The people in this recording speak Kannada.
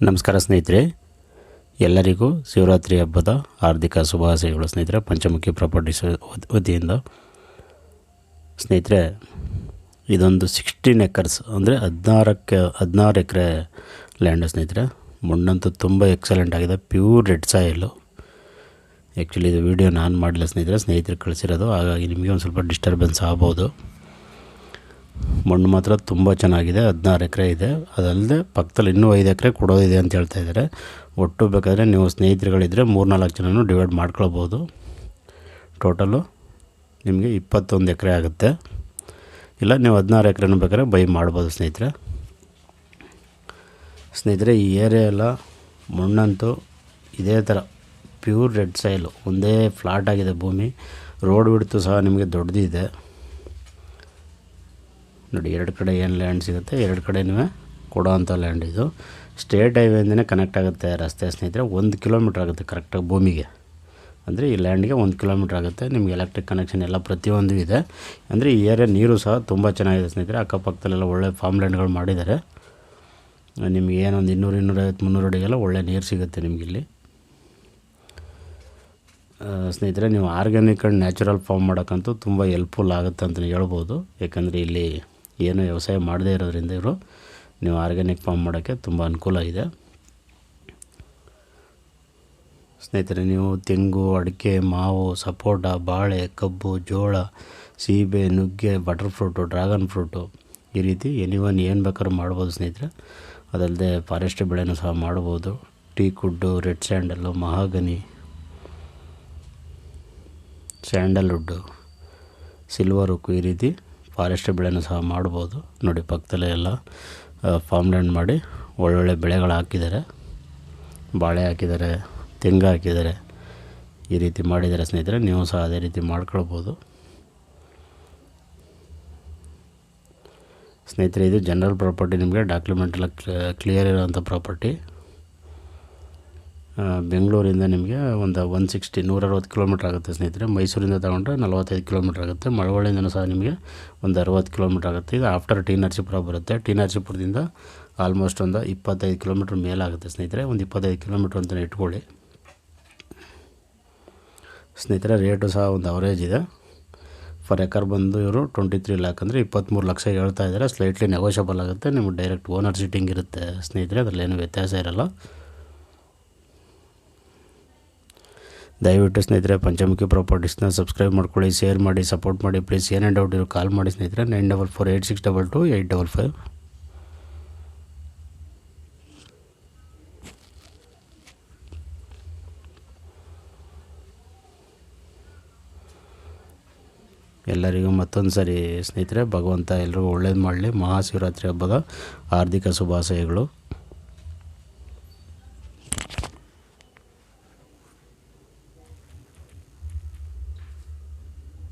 ನಮಸ್ಕಾರ ಸ್ನೇಹಿತರೆ, ಎಲ್ಲರಿಗೂ ಶಿವರಾತ್ರಿ ಹಬ್ಬದ ಹಾರ್ದಿಕ ಶುಭಾಶಯಗಳು. ಸ್ನೇಹಿತರೆ, ಪಂಚಮುಖಿ ಪ್ರಾಪರ್ಟೀಸ್ ವತಿಯಿಂದ ಸ್ನೇಹಿತರೆ, ಇದೊಂದು 16 ಎಕರ್ಸ್ ಅಂದರೆ 16 ಎಕರೆ ಲ್ಯಾಂಡ್ ಸ್ನೇಹಿತರೆ. ಮಣ್ಣಂತೂ ತುಂಬ ಎಕ್ಸಲೆಂಟ್ ಆಗಿದೆ, ಪ್ಯೂರ್ ರೆಡ್ ಸಾಯಿಲು. ಆ್ಯಕ್ಚುಲಿ ಇದು ವಿಡಿಯೋ ನಾನು ಮಾಡಿಲ್ಲ ಸ್ನೇಹಿತರು ಕಳಿಸಿರೋದು, ಹಾಗಾಗಿ ನಿಮಗೆ ಒಂದು ಸ್ವಲ್ಪ ಡಿಸ್ಟರ್ಬೆನ್ಸ್ ಆಗ್ಬೋದು. ಮಣ್ಣು ಮಾತ್ರ ತುಂಬ ಚೆನ್ನಾಗಿದೆ, 16 ಎಕರೆ ಇದೆ. ಅದಲ್ಲದೆ ಪಕ್ಕದಲ್ಲಿ ಇನ್ನೂ 5 ಎಕರೆ ಕೊಡೋದಿದೆ ಅಂತ ಹೇಳ್ತಾ ಇದ್ದಾರೆ. ಒಟ್ಟು ಬೇಕಾದರೆ ನೀವು ಸ್ನೇಹಿತರುಗಳಿದ್ದರೆ 3-4 ಜನನೂ ಡಿವೈಡ್ ಮಾಡ್ಕೊಳ್ಬೋದು. ಟೋಟಲು ನಿಮಗೆ 21 ಎಕರೆ ಆಗುತ್ತೆ. ಇಲ್ಲ ನೀವು 16 ಎಕರೆನೂ ಬೇಕಾದ್ರೆ ಬೈ ಮಾಡ್ಬೋದು ಸ್ನೇಹಿತರೆ. ಈ ಏರಿಯಾ ಎಲ್ಲ ಮಣ್ಣಂತೂ ಇದೇ ಥರ ಪ್ಯೂರ್ ರೆಡ್ ಸಾಯಿಲು, ಒಂದೇ ಫ್ಲಾಟ್ ಆಗಿದೆ ಭೂಮಿ. ರೋಡ್ ಬಿಡ್ತು ಸಹ ನಿಮಗೆ ದೊಡ್ಡದಿದೆ ನೋಡಿ. 2 ಕಡೆ ಏನು ಲ್ಯಾಂಡ್ ಸಿಗುತ್ತೆ, 2 ಕಡೆನೂ ಕೊಡೋ ಅಂಥ ಲ್ಯಾಂಡ್ ಇದು. ಸ್ಟೇಟ್ ಹೈವೇಯಿಂದನೇ ಕನೆಕ್ಟ್ ಆಗುತ್ತೆ ರಸ್ತೆ ಸ್ನೇಹಿತರೆ. 1 ಕಿಲೋಮೀಟ್ರ್ ಆಗುತ್ತೆ ಕರೆಕ್ಟಾಗಿ ಭೂಮಿಗೆ, ಅಂದರೆ ಈ ಲ್ಯಾಂಡ್ಗೆ 1 ಕಿಲೋಮೀಟ್ರ್ ಆಗುತ್ತೆ. ನಿಮಗೆ ಎಲೆಕ್ಟ್ರಿಕ್ ಕನೆಕ್ಷನ್ ಎಲ್ಲ ಪ್ರತಿಯೊಂದು ಇದೆ. ಅಂದರೆ ಈ ಏರಿಯಾ ನೀರು ಸಹ ತುಂಬ ಚೆನ್ನಾಗಿದೆ ಸ್ನೇಹಿತರೆ. ಅಕ್ಕಪಕ್ಕದಲ್ಲೆಲ್ಲ ಒಳ್ಳೆ ಫಾರ್ಮ್ ಲ್ಯಾಂಡ್ಗಳು ಮಾಡಿದ್ದಾರೆ. ನಿಮಗೆ ಏನೊಂದು 200-250-300 ಅಡಿಗೆಲ್ಲ ಒಳ್ಳೆ ನೀರು ಸಿಗುತ್ತೆ ನಿಮಗಿಲ್ಲಿ ಸ್ನೇಹಿತರೆ. ನೀವು ಆರ್ಗ್ಯಾನಿಕ್ ಆ್ಯಂಡ್ ನ್ಯಾಚುರಲ್ ಫಾರ್ಮ್ ಮಾಡೋಕ್ಕಂತೂ ತುಂಬ ಹೆಲ್ಪ್ಫುಲ್ ಆಗುತ್ತೆ ಅಂತಲೇ ಹೇಳ್ಬೋದು. ಯಾಕಂದರೆ ಇಲ್ಲಿ ಏನು ವ್ಯವಸಾಯ ಮಾಡದೇ ಇರೋದ್ರಿಂದ ನೀವು ಆರ್ಗ್ಯಾನಿಕ್ ಫಾರ್ಮ್ ಮಾಡೋಕ್ಕೆ ತುಂಬ ಅನುಕೂಲ ಇದೆ ಸ್ನೇಹಿತರೆ. ನೀವು ತೆಂಗು, ಅಡಿಕೆ, ಮಾವು, ಸಪೋಟ, ಬಾಳೆ, ಕಬ್ಬು, ಜೋಳ, ಸೀಬೆ, ನುಗ್ಗೆ, ಬಟರ್ ಫ್ರೂಟು, ಡ್ರ್ಯಾಗನ್ ಫ್ರೂಟು, ಈ ರೀತಿ ಎನಿವನ್ ಏನು ಬೇಕಾದ್ರೂ ಮಾಡ್ಬೋದು ಸ್ನೇಹಿತರೆ. ಅದಲ್ಲದೆ ಫಾರೆಸ್ಟ್ ಬೆಳೆನೂ ಸಹ ಮಾಡ್ಬೋದು. Teak wood, red sandal, mahogany, sandalwood, silver oak, ಈ ರೀತಿ ಫಾರೆಸ್ಟ್ ಬೆಳೆನೂ ಸಹ ಮಾಡ್ಬೋದು. ನೋಡಿ ಪಕ್ಕದಲ್ಲೇ ಎಲ್ಲ ಫಾರ್ಮ್ ಲ್ಯಾಂಡ್ ಮಾಡಿ ಒಳ್ಳೊಳ್ಳೆ ಬೆಳೆಗಳು ಹಾಕಿದ್ದಾರೆ. ಬಾಳೆ ಹಾಕಿದ್ದಾರೆ, ತೆಂಗು ಹಾಕಿದ್ದಾರೆ, ಈ ರೀತಿ ಮಾಡಿದ್ದಾರೆ ಸ್ನೇಹಿತರೆ. ನೀವು ಸಹ ಅದೇ ರೀತಿ ಮಾಡ್ಕೊಳ್ಬೋದು ಸ್ನೇಹಿತರೆ. ಇದು ಜನರಲ್ ಪ್ರಾಪರ್ಟಿ, ನಿಮಗೆ ಡಾಕ್ಯುಮೆಂಟ್ ಎಲ್ಲ ಕ್ಲಿಯರ್ ಇರೋವಂಥ ಪ್ರಾಪರ್ಟಿ. ಬೆಂಗಳೂರಿಂದ ನಿಮಗೆ ಒಂದು 160 ಕಿಲೋಮೀಟ್ರ್ ಆಗುತ್ತೆ ಸ್ನೇಹಿತರೆ. ಮೈಸೂರಿಂದ ತಗೊಂಡ್ರೆ 45 ಕಿಲೋಮೀಟ್ರ್ ಆಗುತ್ತೆ. ಮಳವಳ್ಳಿಯಿಂದ ಸಹ ನಿಮಗೆ ಒಂದು 60 ಕಿಲೋಮೀಟ್ರ್ ಆಗುತ್ತೆ. ಇದು ಆಫ್ಟರ್ ಟಿ ನರಸೀಪುರ ಬರುತ್ತೆ. ಟಿ ನರಸೀಪುರದಿಂದ ಆಲ್ಮೋಸ್ಟ್ ಒಂದು 25 ಕಿಲೋಮೀಟ್ರ್ ಮೇಲಾಗುತ್ತೆ ಸ್ನೇಹಿತರೆ. ಒಂದು 25 ಕಿಲೋಮೀಟ್ರ್ ಅಂತಲೇ ಇಟ್ಕೊಳ್ಳಿ ಸ್ನೇಹಿತರೆ. ರೇಟು ಸಹ ಒಂದು ಅವರೇಜ್ ಇದೆ. ಫರ್ ಎಕರ್ ಬಂದು ಇವರು 23 ಲ್ಯಾಕ್ ಅಂದರೆ 23 ಲಕ್ಷ ಹೇಳ್ತಾ ಇದ್ದಾರೆ. ಸ್ಲೈಟ್ಲಿ ನೆಗೋಷಿಯಬಲ್ ಆಗುತ್ತೆ. ನಿಮಗೆ ಡೈರೆಕ್ಟ್ ಓನರ್ ಸಿಟ್ಟಿಂಗ್ ಇರುತ್ತೆ ಸ್ನೇಹಿತರೆ, ಅದರಲ್ಲೇನು ವ್ಯತ್ಯಾಸ ಇರಲ್ಲ. ದಯವಿಟ್ಟು ಸ್ನೇಹಿತರೆ ಪಂಚಮುಖಿ ಪ್ರಾಪರ್ಟೀಸ್ನ ಸಬ್ಸ್ಕ್ರೈಬ್ ಮಾಡ್ಕೊಳ್ಳಿ, ಶೇರ್ ಮಾಡಿ, ಸಪೋರ್ಟ್ ಮಾಡಿ ಪ್ಲೀಸ್. ಏನೇ ಡೌಟ್ ಇರೋ ಕಾಲ್ ಮಾಡಿ ಸ್ನೇಹಿತರೆ. 9448622855. ಎಲ್ಲರಿಗೂ ಮತ್ತೊಂದು ಸರಿ ಸ್ನೇಹಿತರೆ, ಭಗವಂತ ಎಲ್ರಿಗೂ ಒಳ್ಳೇದು ಮಾಡಲಿ. ಮಹಾಶಿವರಾತ್ರಿ ಹಬ್ಬದ ಹಾರ್ದಿಕ ಶುಭಾಶಯಗಳು.